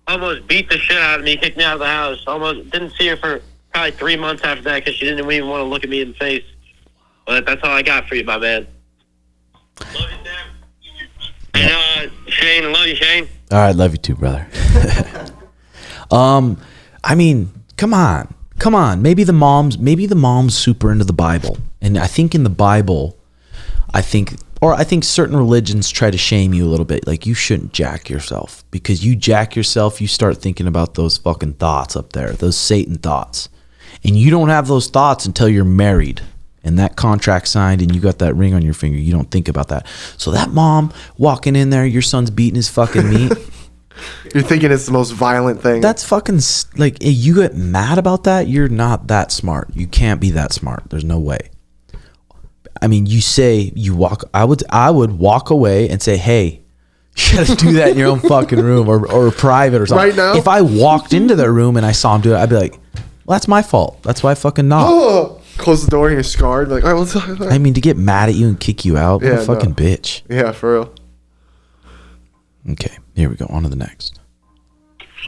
[SPEAKER 4] Almost beat the shit out of me, kicked me out of the house. Almost didn't see her for probably 3 months after that because she didn't even want to look at me in the face. But that's all I got for you, my man. Love you, Sam. And Shane, love you, Shane.
[SPEAKER 1] All right, love you too, brother. I mean, come on. Maybe the mom's super into the Bible, and I think in the Bible, I think certain religions try to shame you a little bit. Like, you shouldn't jack yourself, because you jack yourself, you start thinking about those fucking thoughts up there, those Satan thoughts, and you don't have those thoughts until you're married and that contract signed and you got that ring on your finger. You don't think about that. So that mom walking in there, your son's beating his fucking meat.
[SPEAKER 2] You're thinking it's the most violent thing.
[SPEAKER 1] That's fucking, like, you get mad about that, you're not that smart. You can't be that smart. There's no way. I mean, I would walk away and say, hey, you gotta do that in your own fucking room or private or something.
[SPEAKER 2] Right now?
[SPEAKER 1] If I walked into their room and I saw them do it, I'd be like, well, that's my fault. That's why I fucking knocked.
[SPEAKER 2] Oh, close the door and you're scarred. Like, all right, let's.
[SPEAKER 1] I mean, to get mad at you and kick you out, what a fucking bitch.
[SPEAKER 2] Yeah, for real.
[SPEAKER 1] Okay, here we go. On to the next.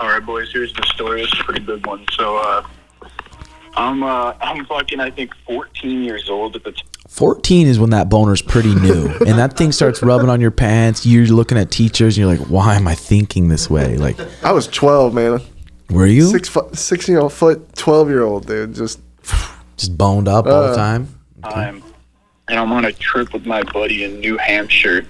[SPEAKER 5] All right, boys. Here's the story. It's a pretty good one. So, I'm fucking, I think, 14 years old at the time.
[SPEAKER 1] 14 is when that boner's pretty new, and that thing starts rubbing on your pants. You're looking at teachers, and you're like, "Why am I thinking this way?" Like,
[SPEAKER 2] I was 12, man.
[SPEAKER 1] were you
[SPEAKER 2] 6-year-old foot, 12-year-old dude, just
[SPEAKER 1] boned up all the time?
[SPEAKER 5] And I'm on a trip with my buddy in New Hampshire,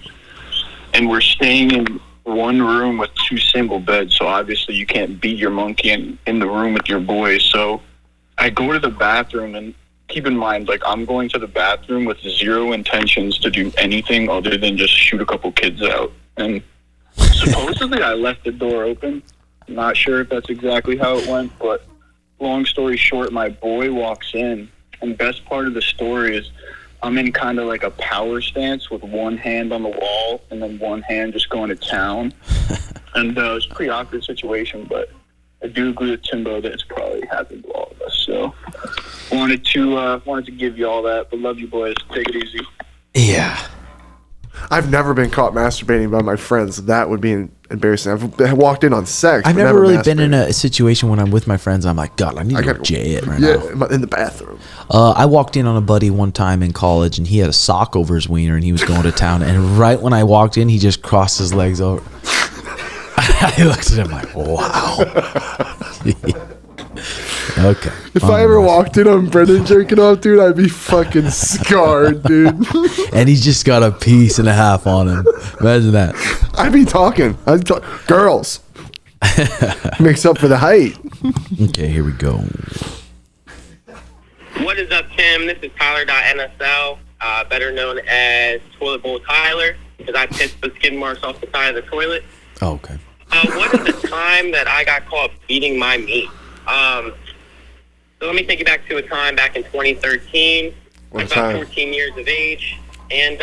[SPEAKER 5] and we're staying in one room with 2 single beds, so obviously you can't beat your monkey in the room with your boys. So I go to the bathroom, and keep in mind, like, I'm going to the bathroom with zero intentions to do anything other than just shoot a couple kids out. And supposedly I left the door open. I'm not sure if that's exactly how it went, but long story short, my boy walks in, and best part of the story is I'm in kind of like a power stance with one hand on the wall and then one hand just going to town. And it was a pretty awkward situation, but I do agree with Timbo that it's probably happened to all of us. So wanted to give you all that, but love you boys. Take it easy.
[SPEAKER 1] Yeah.
[SPEAKER 2] I've never been caught masturbating by my friends. That would be embarrassing. I've walked in on sex.
[SPEAKER 1] I've
[SPEAKER 2] but
[SPEAKER 1] never really been in
[SPEAKER 2] masturbated.
[SPEAKER 1] a situation when I'm with my friends. I'm like, God, I need to go J it right now.
[SPEAKER 2] Yeah, in the bathroom.
[SPEAKER 1] I walked in on a buddy one time in college, and he had a sock over his wiener, and he was going to town. And right when I walked in, he just crossed his legs over. I looked at him like, wow. Okay.
[SPEAKER 2] If I ever walked in on Brendan jerking off, dude, I'd be fucking scarred, dude.
[SPEAKER 1] And he's just got a piece and a half on him. Imagine that.
[SPEAKER 2] I'd be talking. Girls. Makes up for the height.
[SPEAKER 1] Okay, here we go.
[SPEAKER 6] What is up, Tim? This is Tyler.NSL, better known as Toilet Bowl Tyler, because I pissed the skid marks off the side of the toilet.
[SPEAKER 1] Oh, okay.
[SPEAKER 6] What is the time that I got caught beating my meat? So let me take you back to a time back in 2013. I'm about 14 years of age, and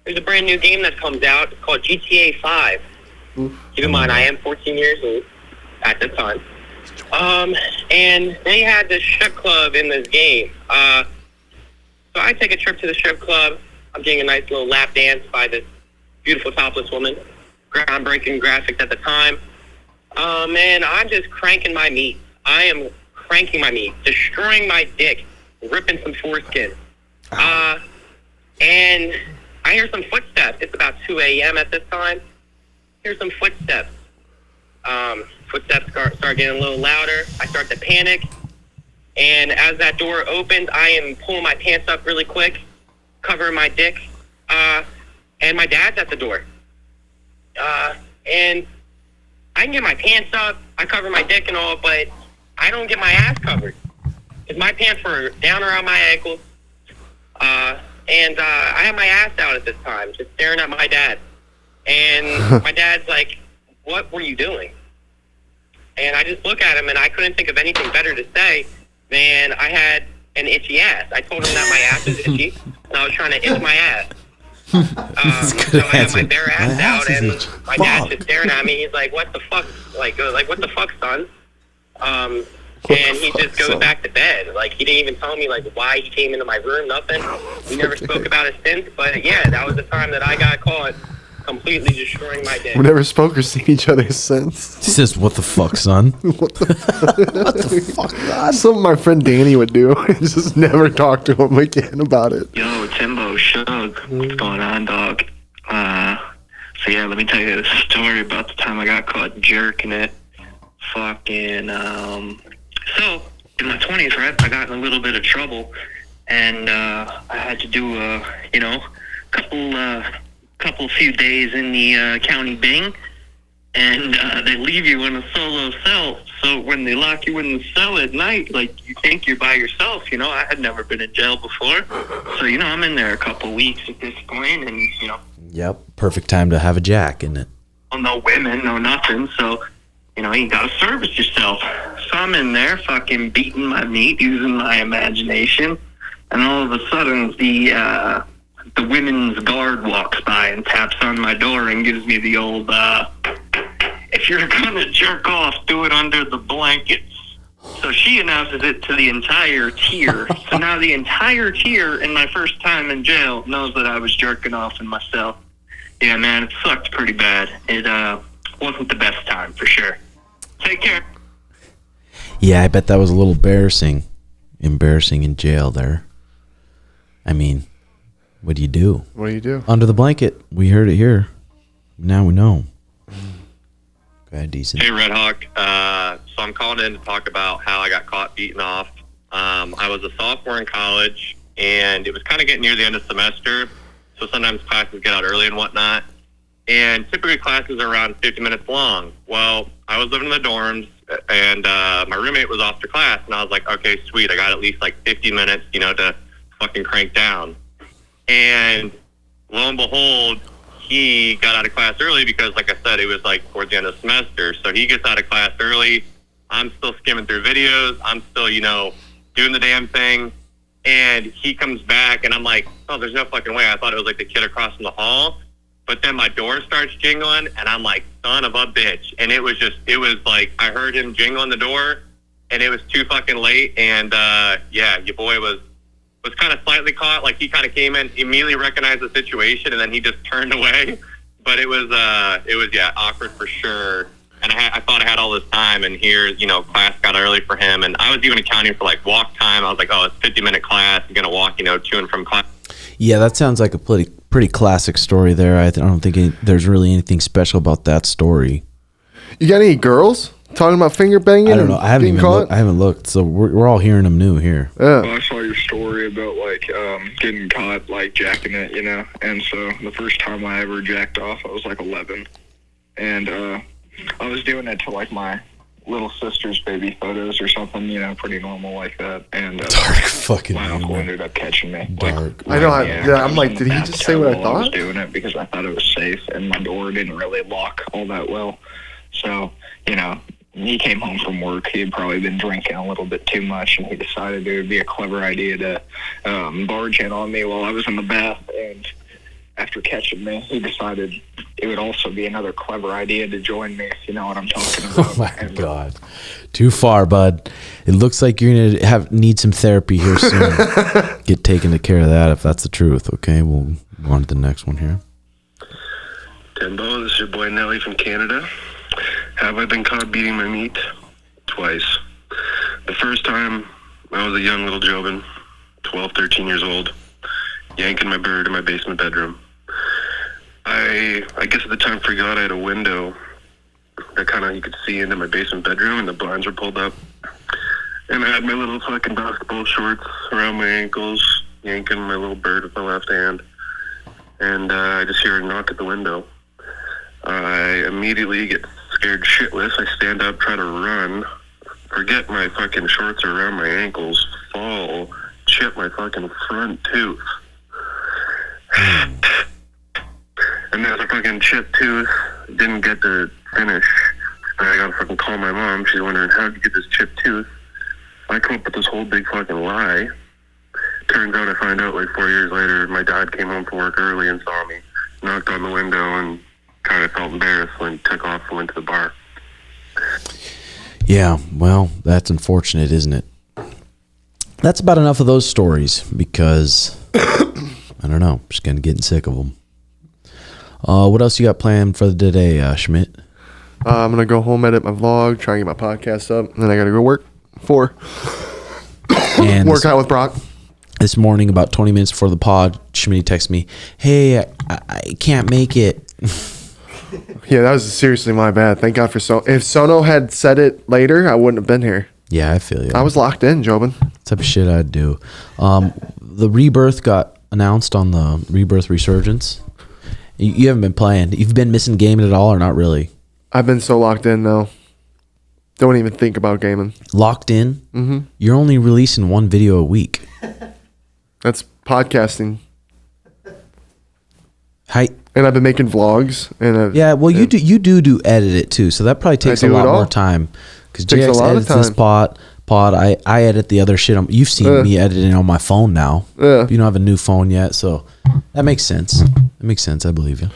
[SPEAKER 6] there's a brand new game that comes out. It's called GTA 5. Keep in mind, I am 14 years old at the time. And they had this strip club in this game. So I take a trip to the strip club. I'm getting a nice little lap dance by this beautiful topless woman. Groundbreaking graphics at the time. And I'm just cranking my meat. I am cranking my meat, destroying my dick, ripping some foreskin. And I hear some footsteps. It's about 2 a.m. at this time. Hear some footsteps. Footsteps start getting a little louder. I start to panic. And as that door opens, I am pulling my pants up really quick, covering my dick. And my dad's at the door. And I can get my pants up, I cover my dick and all, but I don't get my ass covered. Because my pants were down around my ankles. And I had my ass out at this time, just staring at my dad. And my dad's like, what were you doing? And I just look at him, and I couldn't think of anything better to say than I had an itchy ass. I told him that my ass was itchy, and I was trying to itch my ass. So I had my bare ass out, and my dad's just staring at me. He's like, what the fuck? Like what the fuck, son? And he just goes back to bed. Like, he didn't even tell me, like, why he came into my room, nothing. We never spoke about it since, but yeah, that was the time that I got caught completely destroying my dick.
[SPEAKER 2] We never spoke or seen each other since.
[SPEAKER 1] He says, what the fuck, son?
[SPEAKER 2] What the fuck?
[SPEAKER 1] What the fuck, God?
[SPEAKER 2] Something my friend Danny would do. Just never talk to him again about it.
[SPEAKER 4] Yo, Timbo, Shug, what's going on, dog? So yeah, let me tell you the story about the time I got caught jerking it. Fucking, so, in my 20s, right, I got in a little bit of trouble, and I had to do couple few days in the county Bing, and they leave you in a solo cell. So when they lock you in the cell at night, like, you think you're by yourself. I had never been in jail before, so I'm in there a couple weeks at this point, and
[SPEAKER 1] Yep, perfect time to have a jack, isn't it?
[SPEAKER 4] well, no women, no nothing, so you gotta service yourself. So I'm in there fucking beating my meat, using my imagination, and all of a sudden the women's guard walks by and taps on my door and gives me the old, if you're gonna jerk off, do it under the blankets. So she announces it to the entire tier. So now the entire tier, in my first time in jail, knows that I was jerking off in my cell. Yeah, man, it sucked pretty bad. It wasn't the best time, for sure. Take care.
[SPEAKER 1] Yeah, I bet that was a little embarrassing in jail there. I mean, what do you do?
[SPEAKER 2] What do you do?
[SPEAKER 1] Under the blanket. We heard it here. Now we know. Go ahead, Decent.
[SPEAKER 4] Hey, Red Hawk. So I'm calling in to talk about how I got caught beating off. I was a sophomore in college, and it was kind of getting near the end of semester, so sometimes classes get out early and whatnot. And typically classes are around 50 minutes long. Well, I was living in the dorms, and my roommate was off to class, and I was like, okay, sweet, I got at least like 50 minutes, to fucking crank down. And lo and behold, he got out of class early because, like I said, it was like towards the end of the semester. So he gets out of class early. I'm still skimming through videos. I'm still, doing the damn thing. And he comes back, and I'm like, oh, there's no fucking way. I thought it was like the kid across from the hall. But then my door starts jingling, and I'm like, son of a bitch. And it was like, I heard him jingling the door, and it was too fucking late. And, your boy was kind of slightly caught. Like, he kind of came in, immediately recognized the situation, and then he just turned away. But it was awkward for sure. And I thought I had all this time, and here, class got early for him. And I was even accounting for, like, walk time. I was like, oh, it's 50-minute class. I'm going to walk, to and from class.
[SPEAKER 1] Yeah, that sounds like a pretty classic story there. I don't think there's really anything special about that story.
[SPEAKER 2] You got any girls talking about finger banging?
[SPEAKER 1] I don't know. I haven't looked. So we're all hearing them new here.
[SPEAKER 2] Yeah.
[SPEAKER 5] Well, I saw your story about getting caught jacking it, and so the first time I ever jacked off, I was 11, and I was doing it to my little sister's baby photos or something, pretty normal like that, and
[SPEAKER 1] Dark fucking
[SPEAKER 5] my uncle ended up catching me.
[SPEAKER 1] Dark.
[SPEAKER 2] I know. I'm like, did he just say what I thought?
[SPEAKER 5] I was doing it because I thought it was safe, and my door didn't really lock all that well, so he came home from work. He had probably been drinking a little bit too much, and he decided it would be a clever idea to barge in on me while I was in the bath. And after catching me, he decided it would also be another clever idea to join me, if you know what I'm talking about.
[SPEAKER 1] Oh my God. Too far, bud. It looks like you're going to need some therapy here soon. Get taken care of that if that's the truth. Okay, we'll go on to the next one here.
[SPEAKER 7] Timbo, this is your boy Nelly from Canada. Have I been caught beating my meat? Twice. The first time, I was a young little Jobin, 12, 13 years old, yanking my bird in my basement bedroom. I guess at the time forgot I had a window that you could see into my basement bedroom, and the blinds were pulled up. And I had my little fucking basketball shorts around my ankles, yanking my little bird with my left hand. And I just hear a knock at the window. I immediately get scared shitless. I stand up, try to run, forget my fucking shorts are around my ankles, fall, chip my fucking front tooth. And there's a fucking chipped tooth. Didn't get to finish. And I gotta fucking call my mom. She's wondering, how'd you get this chipped tooth? I come up with this whole big fucking lie. Turns out I find out 4 years later, my dad came home from work early and saw me, knocked on the window, and kind of felt embarrassed when he took off and went to the bar.
[SPEAKER 1] Yeah, well, that's unfortunate, isn't it? That's about enough of those stories because, I don't know, just kind of getting sick of them. What else you got planned for the day, Schmidt?
[SPEAKER 2] I'm going to go home, edit my vlog, try and get my podcast up, and then I got to go work.
[SPEAKER 1] And
[SPEAKER 2] work out with Brock.
[SPEAKER 1] This morning, about 20 minutes before the pod, Schmidt texted me, hey, I can't make it.
[SPEAKER 2] Yeah, that was seriously my bad. Thank God for Sono. If Sono had said it later, I wouldn't have been here.
[SPEAKER 1] Yeah, I feel you.
[SPEAKER 2] I was locked in, Jobin.
[SPEAKER 1] Type of shit I'd do. The Rebirth got announced on the Rebirth Resurgence. You haven't been playing. You've been missing gaming at all or not really?
[SPEAKER 2] I've been so locked in now. Don't even think about gaming.
[SPEAKER 1] Locked in? Mm-hmm. You're only releasing one video a week.
[SPEAKER 2] That's podcasting.
[SPEAKER 1] Hi.
[SPEAKER 2] And I've been making vlogs.
[SPEAKER 1] Yeah, well, you do edit it too, so that probably takes a lot more time. Because Jx edits this pod. I edit the other shit. You've seen me editing on my phone now.
[SPEAKER 2] Yeah.
[SPEAKER 1] You don't have a new phone yet, so that makes sense. That makes sense. I believe you.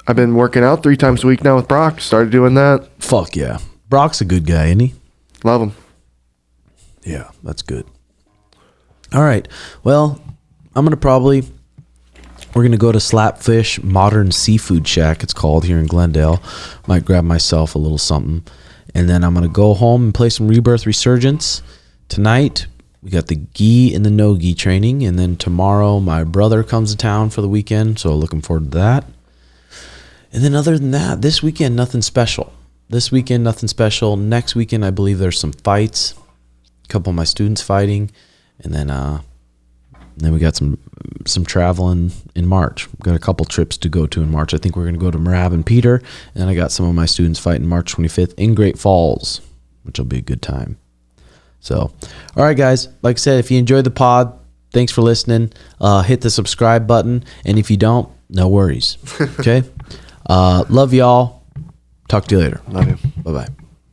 [SPEAKER 2] I've been working out 3 times a week now with Brock. Started doing that.
[SPEAKER 1] Fuck yeah. Brock's a good guy, isn't he?
[SPEAKER 2] Love him.
[SPEAKER 1] Yeah, that's good. All right. Well, we're going to go to Slapfish Modern Seafood Shack, it's called, here in Glendale. Might grab myself a little something. And then I'm going to go home and play some Rebirth Resurgence. Tonight, we got the gi and the no gi training, and then tomorrow my brother comes to town for the weekend, so looking forward to that. And then other than that, this weekend nothing special. Next weekend I believe there's some fights, a couple of my students fighting, and then we got some traveling in March. We've got a couple trips to go to in March. I think we're going to go to Marab and Peter, and then I got some of my students fighting March 25th in Great Falls, which will be a good time. So, all right, guys. Like I said, if you enjoyed the pod, thanks for listening. Hit the subscribe button, and if you don't, no worries. Okay? Love y'all. Talk to you later.
[SPEAKER 2] Love you.
[SPEAKER 1] Bye-bye.